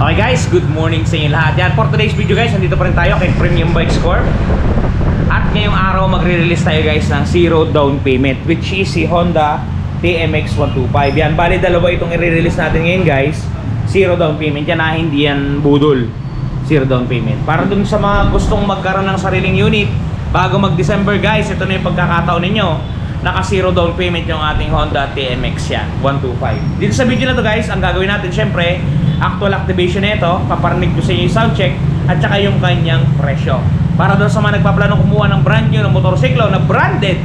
Okay guys, good morning sa inyo lahat. Yan, for today's video guys, nandito pa rin tayo kay Premium Bikes Corp. At ngayong araw magre-release tayo guys ng zero down payment, which is si Honda TMX 125. Yan, bali dalawa itong i-release natin ngayon guys. Zero down payment yan, hindi yan budol. Zero down payment. Para dun sa mga gustong magkaroon ng sariling unit bago mag-December guys, ito na yung pagkakataon ninyo. Naka zero down payment yung ating Honda TMX yan, 125. Dito sa video na to guys, ang gagawin natin syempre, actual activation nito, paparinig ko sa inyo yung sound check at saka yung kanyang presyo. Para doon sa mga nagpaplano kumuha ng brand new ng motorsiklo na branded,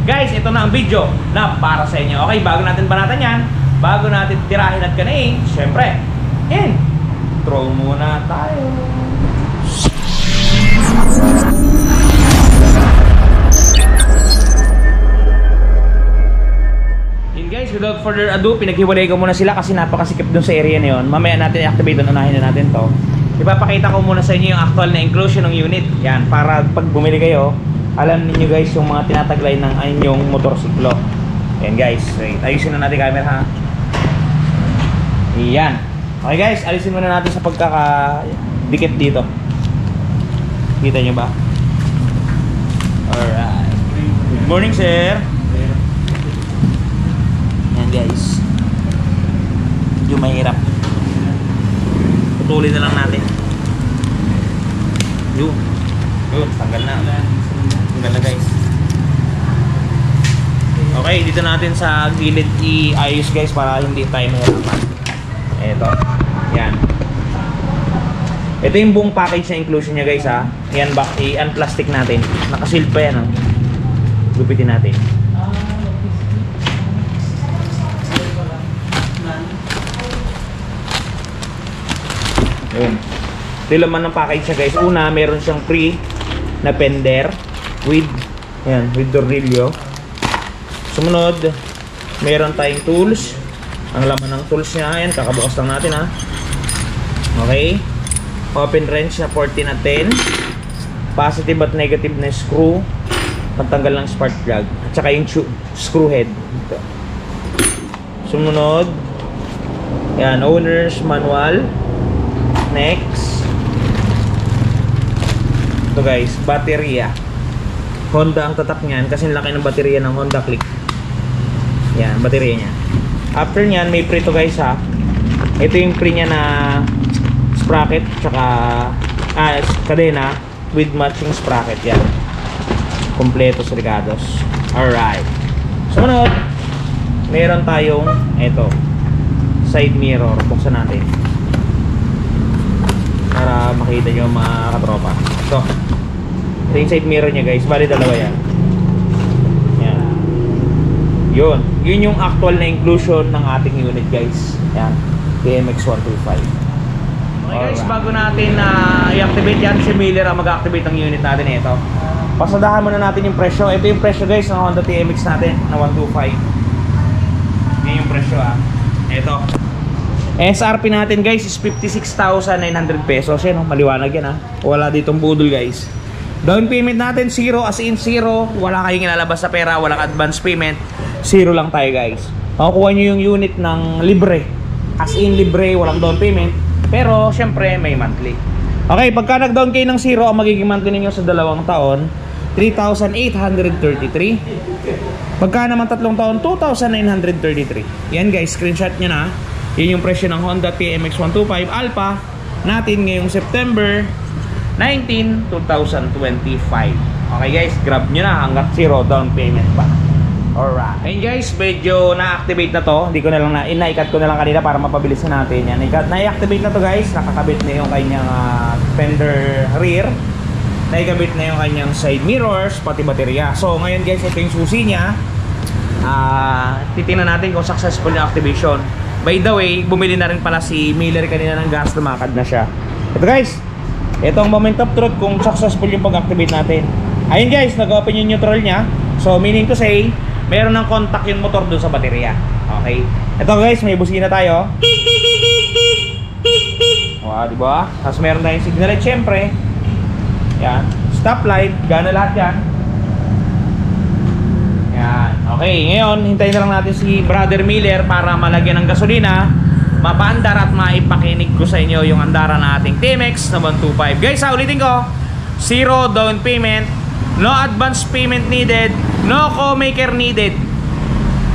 guys, ito na ang video na para sa inyo. Okay, bago natin banatan yan, bago natin tirahin at kanain, syempre, intro muna tayo. Guys, without further ado, pinaghiwalay ko muna sila kasi napakasikip dun sa area na yun. Mamaya natin i-activate dun, unahin na natin to. Ipapakita ko muna sa inyo yung actual na inclusion ng unit. Yan, para pag bumili kayo, alam niyo guys yung mga tinataglay ng inyong motorsiklo. Yan guys, wait, ayusin na natin camera ha. Yan. Okay guys, alisin muna natin sa pagkakadikit dito. Kita nyo ba? Alright. Good morning sir. Guys, medyo mahirap. Putulin na lang natin. Yun, tanggal na. Tanggal na guys. Okay, dito natin sa gilid i-ayos guys para hindi tayo mahirapan. Ito, yan. Ito yung buong package na inclusion nya guys ha. Yan back, i-unplastic natin. Nakasealed pa yan ha. Gupitin natin. Yun. Ito yung laman ng package niya guys. Una, meron siyang free na fender with tornilyo. Sumunod, meron tayong tools. Ang laman ng tools niya, ayan, kakabukas lang natin ha. Okay. Open wrench na 14 at 10. Positive at negative na screw. Pagtanggal ng spark plug. At saka yung screw head. Ito. Sumunod, yan, owner's manual. Next, ito guys, baterya. Honda ang tatak niyan kasi laki ng baterya ng Honda Click. Yan, baterya niya. After niyan, may pre to guys ha. Ito yung pre niya na sprocket tsaka kadena with matching sprocket. Yan, kompleto sa rigados. Alright. Sumunod, meron tayong ito, side mirror. Buksan natin para makita nyo mga katropa. Ito yung side mirror nya guys. Bali dalawa yan. Yan. Yun yung actual na inclusion ng ating unit guys. Yan, TMX 125. Okay guys, bago natin i-activate yan, si Miller ang mag-activate ng unit natin. Ito, pasadahan muna natin yung presyo. Ito yung presyo guys ng Honda TMX natin na 125. Yan yung presyo Ito, SRP natin guys is 56,900 pesos. Yan maliwanag yan wala ditong budol guys. Down payment natin zero, as in zero. Wala kayong ilalabas sa pera, walang advance payment. Zero lang tayo guys. Makukuha nyo yung unit ng libre. As in libre, walang down payment. Pero syempre may monthly. Okay, pagka nag down kayo ng zero, ang magiging monthly ninyo sa 2 taon 3,833. Pagka naman 3 taon 2,933. Yan guys, screenshot nyo na. Yun yung presyo ng Honda TMX 125 Alpha natin ngayong September 19, 2025. Okay guys, grab nyo na hanggat zero down payment pa. Alright. Ayun guys, medyo na-activate na to. Hindi ko na lang na-ikat ko na lang kanina para mapabilis na natin yan. Na-activate na to guys. Nakakabit na yung kanyang fender rear. Na-ikabit na yung kanyang side mirrors, pati baterya. So ngayon guys, ito yung susi nya. Titingnan natin kung successful yung activation. By the way, bumili na rin pala si Miller kanina ng gas, lumakad na siya. Ito guys, ito ang moment of truth kung successful yung pag-activate natin. Ayun guys, nag-open yung neutral nya. So meaning to say, meron ng contact yung motor dun sa baterya. Okay. Ito guys, may busina tayo. Wow, diba? Tapos meron tayong signal light syempre. Yan, stoplight, gana lahat yan. Yan. Okay, ngayon hintayin na lang natin si Brother Miller para malagyan ng gasolina, mapaandar at maipakinig ko sa inyo nyo yung andaran na ating TMX na 125. Guys, ulitin ko, 0 down payment, no advance payment needed, no co-maker needed.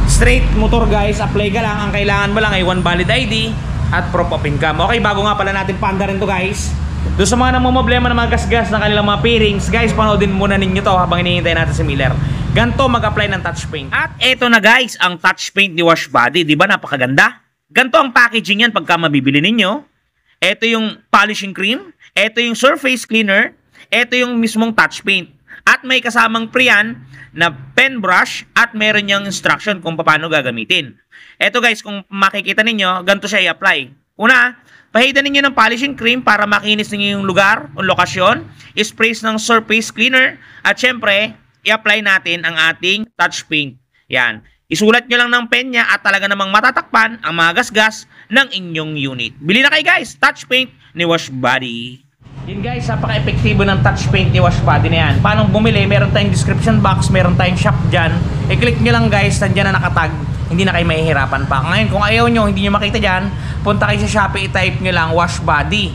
Straight motor guys, apply ka lang. Ang kailangan mo lang ay one valid ID at proof of income. Okay, bago nga pala natin paanda rin to guys, doon sa mga namumblema na mga gasgas ng kanilang mga pairings, guys, panoodin muna ninyo to habang hinihintay natin si Miller. Ganto mag-apply ng touch paint. At eto na guys, ang touch paint ni Wash Body. Di ba napakaganda? Ganto ang packaging yan pagka mabibili ninyo. Eto yung polishing cream, eto yung surface cleaner, eto yung mismong touch paint. At may kasamang pre-yan na pen brush at meron niyang instruction kung paano gagamitin. Eto guys, kung makikita ninyo, ganito siya i-apply. Una, pahidan ninyo ng polishing cream para makinis ninyo yung lugar o lokasyon. Sprays ng surface cleaner. At syempre, i-apply natin ang ating touch paint. Yan. Isulat nyo lang ng pen niya at talaga namang matatakpan ang mga gasgas ng inyong unit. Bili na kayo guys, touch paint ni Wash Body. Yun guys, napaka-epektibo ng touch paint ni Wash Body na yan. Paano bumili? Meron tayong description box, meron tayong shop dyan. I-click nyo lang guys, nandyan na nakatag. Hindi na kayo mahihirapan pa. Ngayon, kung ayaw nyo, hindi nyo makita dyan, punta kayo sa Shopee, i-type nyo lang Wash Body.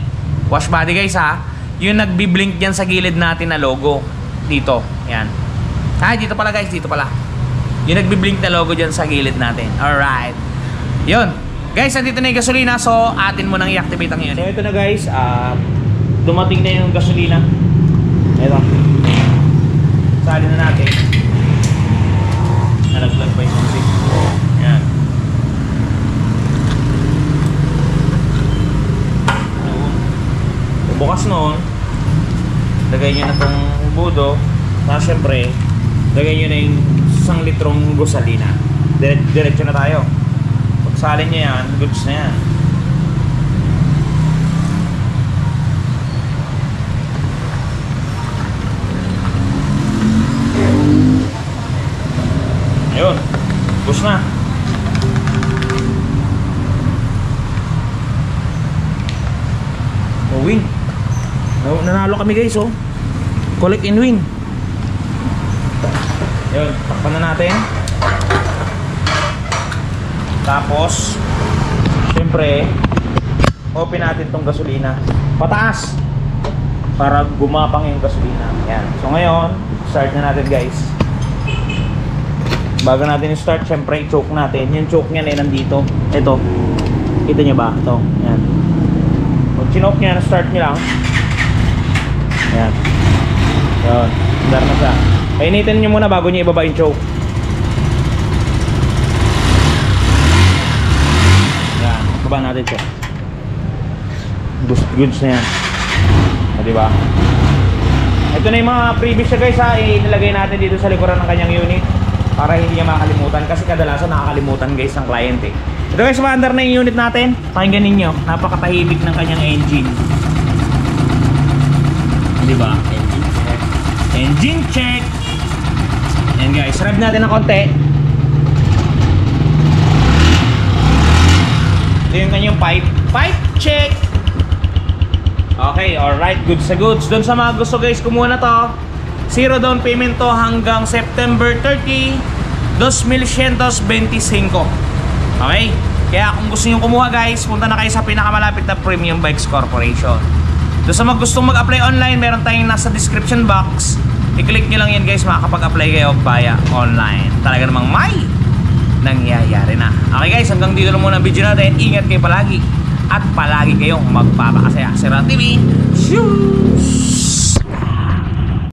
Wash Body guys ha. Yung nagbi-blink dyan sa gilid natin na logo. Dito, yan. Dito pala guys, dito pala. Yung nagbi-blink na logo dyan sa gilid natin. Alright. Yun. Guys, nandito na yung gasolina, so atin mo nang i-activate ang yun. So ito na guys, dumating na yung gasolina. Ito. Salin na natin. Nalaglag pa yung music. Yan. Bukas noon, lagay nyo na itong budo. Na syempre, lagay nyo na yung 1 litrong gasolina. Diretso na tayo. Pag salin nyo yan, goods na yan. Ayun, bus na. Win. Nanalo kami guys, oh. Collect and win. Ayun, takpan na natin. Tapos syempre, open natin tong gasolina pataas para gumapang yung gasolina. Yan. So ngayon, start na natin guys. Bago natin i-start, syempre i-choke natin. Yung choke niyan ay nandito. Ito. Kita nyo ba? Ito. Yan. Pag chinoke niya, start nyo lang. Yan. Yun. Sandar na siya. Painitin nyo muna bago nyo ibaba yung choke. Yan. Baba natin siya. Boost goods na yan. O, diba? Ito na yung mga previous siya guys ha. Inilagay natin dito sa likuran ng kanyang unit para hindi niya makalimutan kasi kadalasan nakakalimutan guys ng client eh. Ito guys, maandar na yung unit natin. Pakinggan ninyo, napakatahimik ng kanyang engine. Diba? Engine check. And guys, rev natin ng konti. Ito yung kanyang pipe. Pipe check. Okay, alright, goods sa goods. Doon sa mga gusto guys, kumuha na to. 0 down payment to hanggang September 30, 2,125. Okay? Kaya kung gusto nyo kumuha guys, punta na kayo sa pinakamalapit na Premium Bikes Corporation. Doon sa mga gustong mag-apply online, meron tayong nasa description box. I-click nyo lang yan guys, makakapag-apply kayo via online. Talaga namang may nangyayari na. Okay guys, hanggang dito lang muna ang video natin. Ingat kayo palagi at palagi kayong magpapakasaya. Sira TV. Shoo!